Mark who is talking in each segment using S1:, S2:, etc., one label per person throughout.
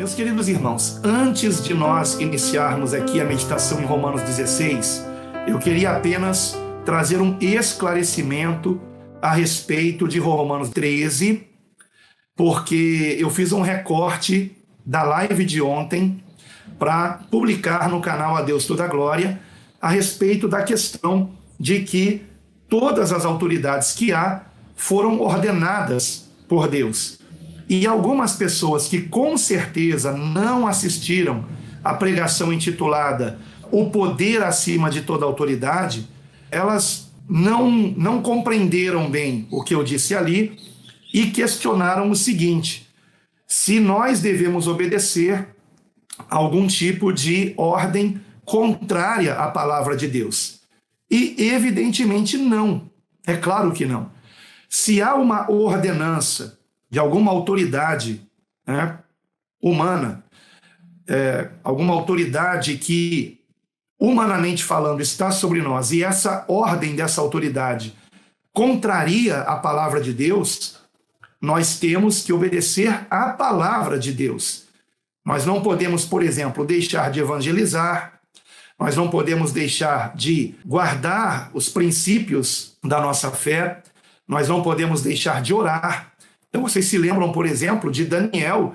S1: Meus queridos irmãos, antes de nós iniciarmos aqui a meditação em Romanos 16, eu queria apenas trazer um esclarecimento a respeito de Romanos 13, porque eu fiz um recorte da live de ontem para publicar no canal A Deus Toda a Glória a respeito da questão de que todas as autoridades que há foram ordenadas por Deus. E algumas pessoas que com certeza não assistiram à pregação intitulada O Poder Acima de Toda Autoridade, elas não compreenderam bem o que eu disse ali e questionaram o seguinte: se nós devemos obedecer a algum tipo de ordem contrária à palavra de Deus. E evidentemente não, é claro que não. Se há uma ordenança de alguma autoridade humana, alguma autoridade que, humanamente falando, está sobre nós, e essa ordem dessa autoridade contraria a palavra de Deus, nós temos que obedecer à palavra de Deus. Nós não podemos, por exemplo, deixar de evangelizar, nós não podemos deixar de guardar os princípios da nossa fé, nós não podemos deixar de orar. Então vocês se lembram, por exemplo, de Daniel,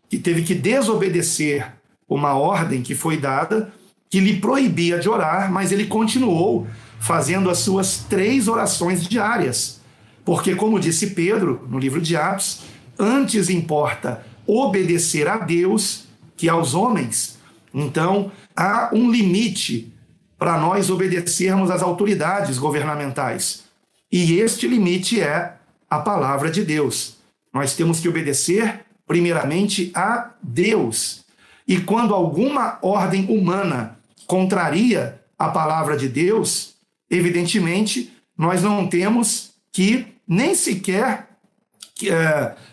S1: que teve que desobedecer uma ordem que foi dada, que lhe proibia de orar, mas ele continuou fazendo as suas 3 orações diárias. Porque, como disse Pedro, no livro de Atos, antes importa obedecer a Deus que aos homens. Então, há um limite para nós obedecermos às autoridades governamentais. E este limite é a palavra de Deus. Nós temos que obedecer, primeiramente, a Deus. E quando alguma ordem humana contraria a palavra de Deus, evidentemente, nós não temos que nem sequer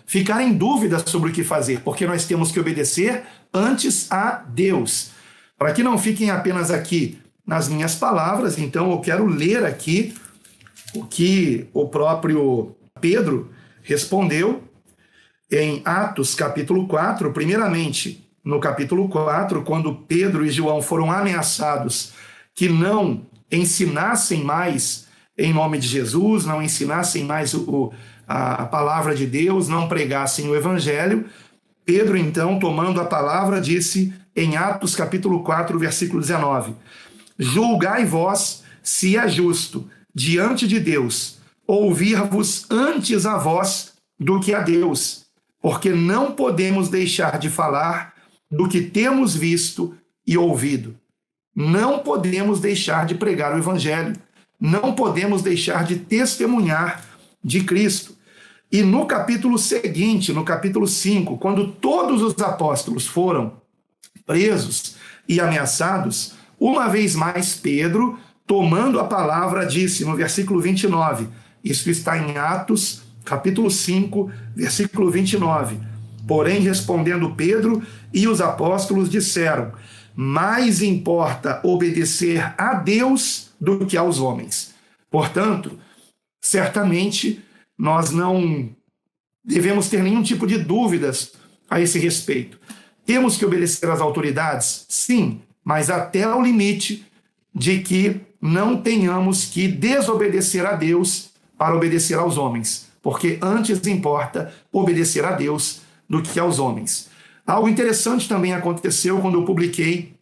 S1: ficar em dúvida sobre o que fazer, porque nós temos que obedecer antes a Deus. Para que não fiquem apenas aqui nas minhas palavras, então eu quero ler aqui o que o próprio Pedro respondeu em Atos capítulo 4, primeiramente no capítulo 4, quando Pedro e João foram ameaçados que não ensinassem mais em nome de Jesus, não ensinassem mais a palavra de Deus, não pregassem o evangelho. Pedro, então, tomando a palavra, disse em Atos capítulo 4, versículo 19: julgai vós se é justo diante de Deus ouvir-vos antes a vós do que a Deus, porque não podemos deixar de falar do que temos visto e ouvido. Não podemos deixar de pregar o evangelho. Não podemos deixar de testemunhar de Cristo. E no capítulo seguinte, no capítulo 5, quando todos os apóstolos foram presos e ameaçados, uma vez mais Pedro, tomando a palavra, disse no versículo 29, isso está em Atos, capítulo 5, versículo 29. Porém, respondendo Pedro e os apóstolos disseram: mais importa obedecer a Deus do que aos homens. Portanto, certamente nós não devemos ter nenhum tipo de dúvidas a esse respeito. Temos que obedecer às autoridades? Sim, mas até ao limite de que não tenhamos que desobedecer a Deus para obedecer aos homens, porque antes importa obedecer a Deus do que aos homens. Algo interessante também aconteceu quando eu publiquei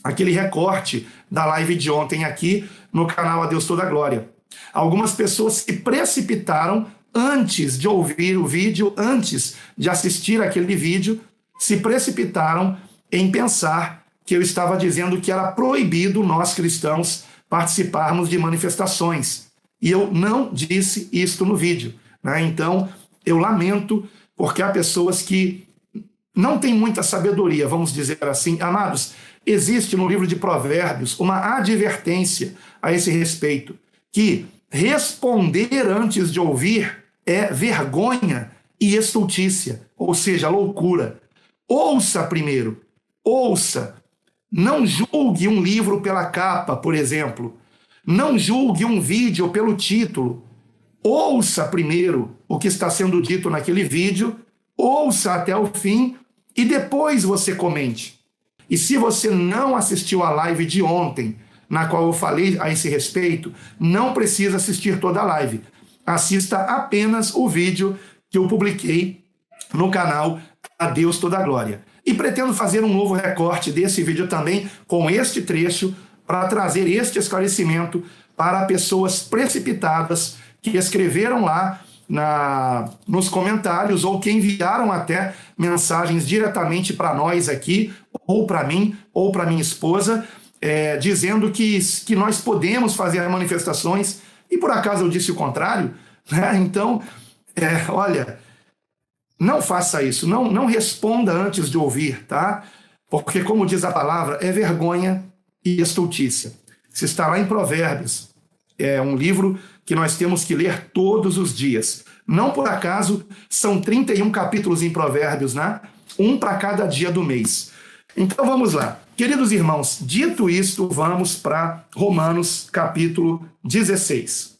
S1: aquele recorte da live de ontem aqui no canal A Deus Toda a Glória. Algumas pessoas se precipitaram antes de ouvir o vídeo, antes de assistir aquele vídeo, se precipitaram em pensar que eu estava dizendo que era proibido nós cristãos participarmos de manifestações. E eu não disse isto no vídeo, né? Então, eu lamento, porque há pessoas que não têm muita sabedoria, vamos dizer assim. Amados, existe no livro de Provérbios uma advertência a esse respeito, que responder antes de ouvir é vergonha e estultícia, ou seja, loucura. Ouça primeiro, ouça. Não julgue um livro pela capa, por exemplo. Não julgue um vídeo pelo título. Ouça primeiro o que está sendo dito naquele vídeo, ouça até o fim e depois você comente. E se você não assistiu a live de ontem, na qual eu falei a esse respeito, não precisa assistir toda a live. Assista apenas o vídeo que eu publiquei no canal A Deus Toda a Glória. E pretendo fazer um novo recorte desse vídeo também com este trecho para trazer este esclarecimento para pessoas precipitadas que escreveram lá nos comentários ou que enviaram até mensagens diretamente para nós aqui, ou para mim, ou para minha esposa, dizendo que nós podemos fazer manifestações, e por acaso eu disse o contrário, né? Então, olha, não faça isso, não responda antes de ouvir, tá? Porque, como diz a palavra, é vergonha e estultícia. Se está lá em Provérbios, é um livro que nós temos que ler todos os dias. Não por acaso são 31 capítulos em Provérbios, né? Um para cada dia do mês. Então vamos lá. Queridos irmãos, dito isto, vamos para Romanos capítulo 16.